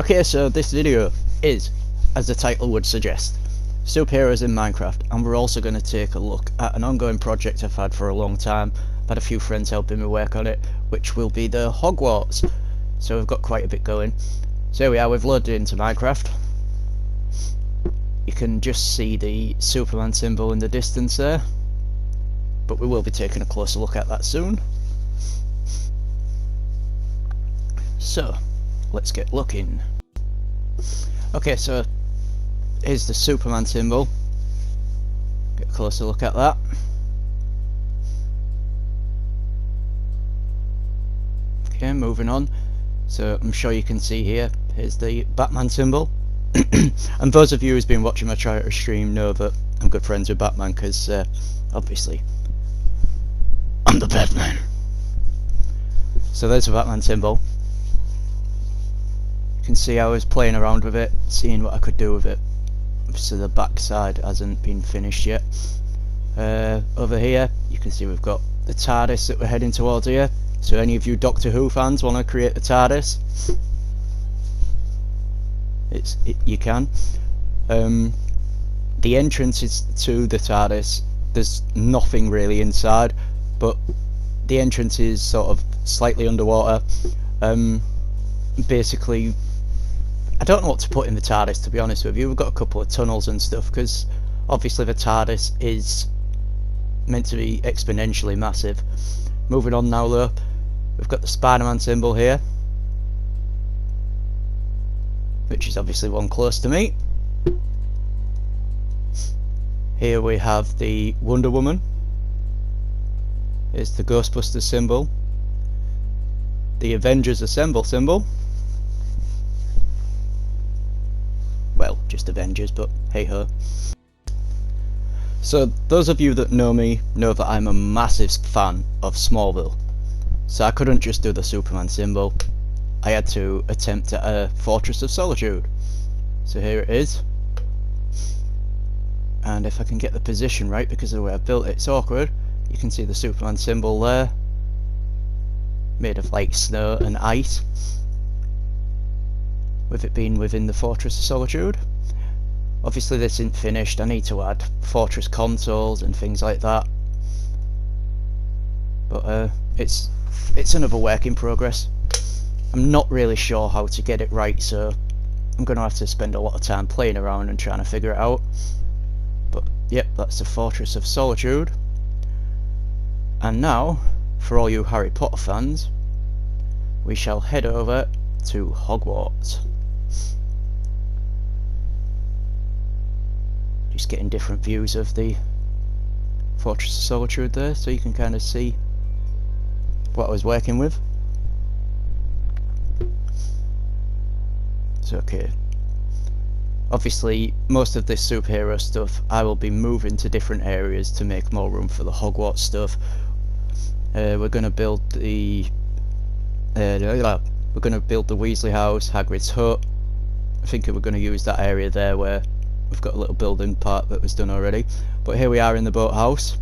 Okay, so this video is, as the title would suggest, superheroes in Minecraft, and we're also going to take a look at an ongoing project I've had for a long time. I've had a few friends helping me work on it, which will be the Hogwarts. So we've got quite a bit going. So here we are, we've loaded into Minecraft. You can just see the Superman symbol in the distance there, but we will be taking a closer look at that soon. So let's get looking. Okay, so here's the Superman symbol. Get a closer look at that. Okay, moving on. So I'm sure you can see here, here's the Batman symbol. And those of you who's been watching my charity stream know that I'm good friends with Batman, because obviously I'm the Batman. So there's the Batman symbol. You can see I was playing around with it, seeing what I could do with it. So the back side hasn't been finished yet. Over here you can see we've got the TARDIS that we're heading towards here. So any of you Doctor Who fans want to create the TARDIS, you can. The entrance is to the TARDIS. There's nothing really inside, but the entrance is sort of slightly underwater. Basically, I don't know what to put in the TARDIS, to be honest with you. We've got a couple of tunnels and stuff, because obviously the TARDIS is meant to be exponentially massive. Moving on now though, we've got the Spider-Man symbol here, which is obviously one close to me. Here we have the Wonder Woman. Here's the Ghostbusters symbol. The Avengers Assemble symbol. Well, just Avengers, but hey ho. So those of you that know me know that I'm a massive fan of Smallville. So I couldn't just do the Superman symbol. I had to attempt at a Fortress of Solitude. So here it is. And if I can get the position right, because of the way I've built it, it's awkward. You can see the Superman symbol there, made of like snow and ice, with it being within the Fortress of Solitude. Obviously this isn't finished. I need to add Fortress consoles and things like that, but it's another work in progress. I'm not really sure how to get it right, so I'm going to have to spend a lot of time playing around and trying to figure it out. But yep, that's the Fortress of Solitude. And now, for all you Harry Potter fans, we shall head over to Hogwarts. Just getting different views of the Fortress of Solitude there, so you can kind of see what I was working with. So okay, obviously most of this superhero stuff I will be moving to different areas to make more room for the Hogwarts stuff. We're going to build the Weasley house, Hagrid's hut. I think we're going to use that area there where we've got a little building part that was done already. But here we are in the boathouse.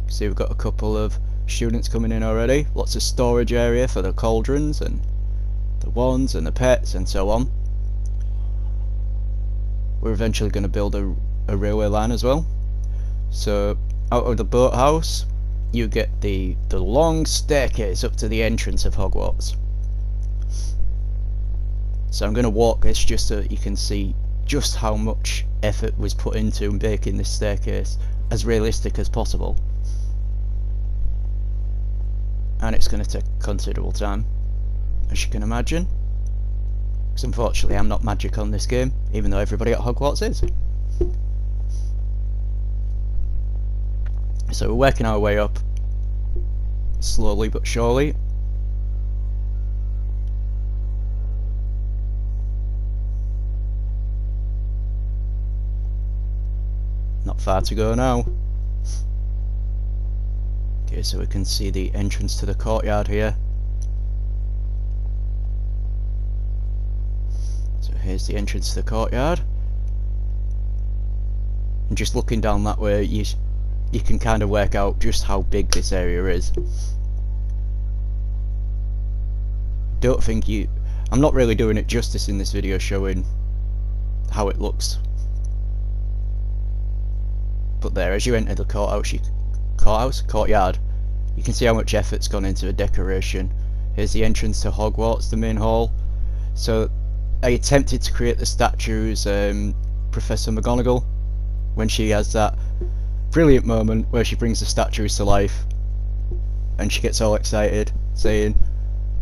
See, we've got a couple of students coming in already. Lots of storage area for the cauldrons and the wands and the pets and so on. We're eventually going to build a railway line as well. So out of the boathouse you get the long staircase up to the entrance of Hogwarts. So I'm going to walk this just so you can see just how much effort was put into making this staircase as realistic as possible. And it's going to take considerable time, as you can imagine, because unfortunately I'm not magic on this game, even though everybody at Hogwarts is. So we're working our way up, slowly but surely. Not far to go now. Okay, so we can see the entrance to the courtyard here. So here's the entrance to the courtyard. And just looking down that way, you can kind of work out just how big this area is. don't think I'm not really doing it justice in this video showing how it looks. But there, as you enter the courtyard, you can see how much effort's gone into the decoration. Here's the entrance to Hogwarts, the main hall. So I attempted to create the statues, Professor McGonagall, when she has that brilliant moment where she brings the statues to life and she gets all excited saying,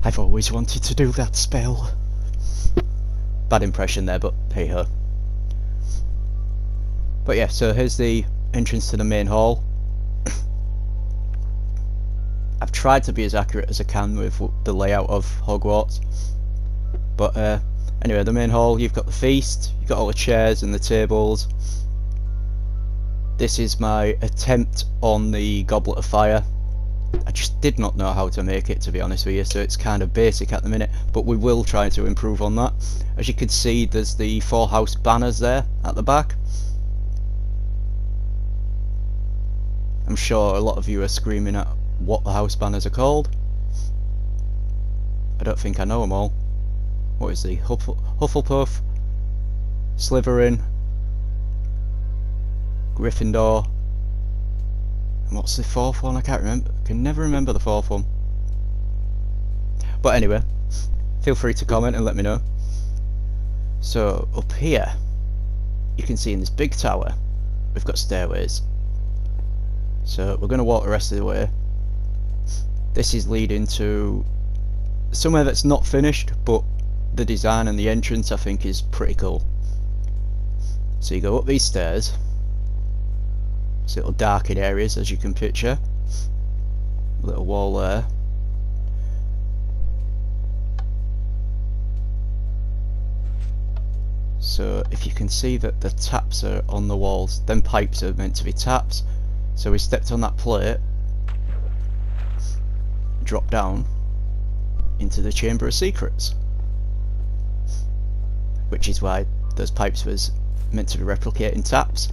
"I've always wanted to do that spell." Bad impression there, but hey ho. But yeah, so here's the entrance to the main hall. I've tried to be as accurate as I can with the layout of Hogwarts, but anyway, the main hall, you've got the feast, you've got all the chairs and the tables. This is my attempt on the Goblet of Fire. I just did not know how to make it, to be honest with you, so it's kind of basic at the minute, but we will try to improve on that. As you can see, there's the 4 house banners there at the back. I'm sure a lot of you are screaming at what the house banners are called. I don't think I know them all. What is the Hufflepuff, Slytherin, Gryffindor, and what's the 4th one? I can't remember. I can never remember the 4th one. But anyway, feel free to comment and let me know. So up here, you can see in this big tower, we've got stairways. So we're going to walk the rest of the way. This is leading to somewhere that's not finished, but the design and the entrance I think is pretty cool. So you go up these stairs. It's little darkened areas, as you can picture. A little wall there. So if you can see that the taps are on the walls, them pipes are meant to be taps. So we stepped on that plate, dropped down into the Chamber of Secrets, which is why those pipes was meant to be replicating taps,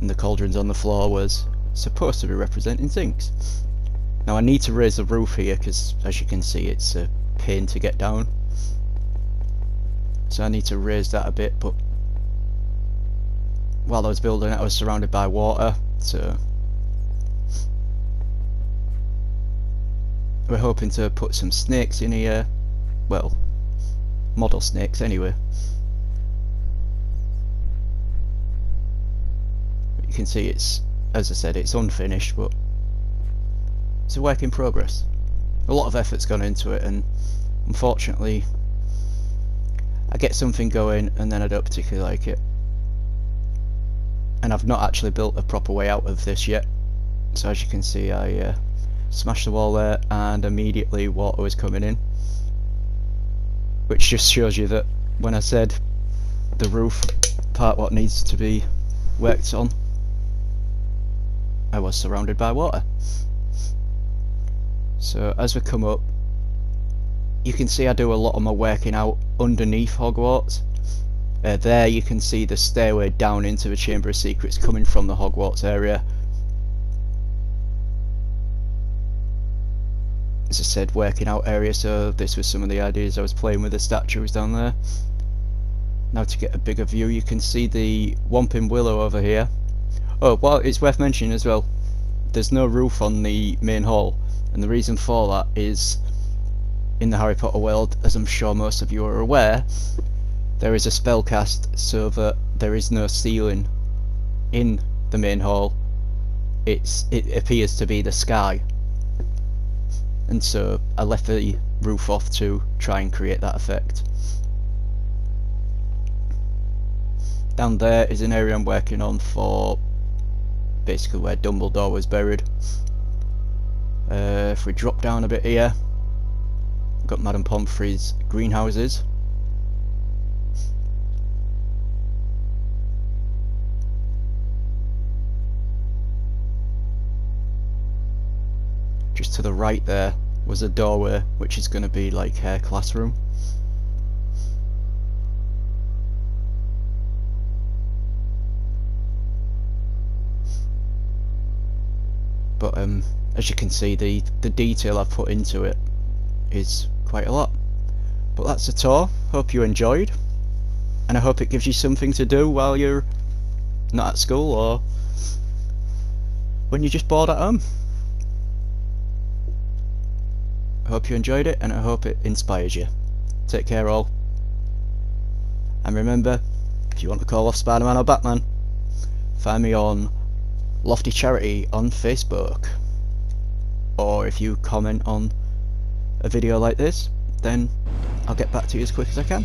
and the cauldrons on the floor was supposed to be representing sinks. Now I need to raise the roof here because, as you can see, it's a pain to get down, so I need to raise that a bit, but while I was building it I was surrounded by water, so we're hoping to put some snakes in here. Well, model snakes anyway. But you can see it's, as I said, it's unfinished, but it's a work in progress. A lot of effort's gone into it, and unfortunately I get something going and then I don't particularly like it. And I've not actually built a proper way out of this yet. So as you can see, I smashed the wall there and immediately water was coming in, which just shows you that when I said the roof part what needs to be worked on, I was surrounded by water. So as we come up, you can see I do a lot of my working out underneath Hogwarts. There you can see the stairway down into the Chamber of Secrets coming from the Hogwarts area. As I said, working out area, so this was some of the ideas I was playing with the statues down there. Now to get a bigger view, you can see the Whomping Willow over here. Oh, well, it's worth mentioning as well, there's no roof on the main hall, and the reason for that is, in the Harry Potter world, as I'm sure most of you are aware, there is a spell cast so that there is no ceiling in the main hall. It appears to be the sky, and so I left the roof off to try and create that effect. Down there is an area I'm working on for basically where Dumbledore was buried. If we drop down a bit here, we've got Madame Pomfrey's greenhouses. Just to the right there was a doorway, which is going to be like her classroom. But as you can see, the detail I've put into it is quite a lot. But that's the tour. Hope you enjoyed, and I hope it gives you something to do while you're not at school or when you're just bored at home. I hope you enjoyed it, and I hope it inspires you. Take care all, and remember, if you want to call off Spider-Man or Batman, find me on Lofty Charity on Facebook, or if you comment on a video like this, then I'll get back to you as quick as I can.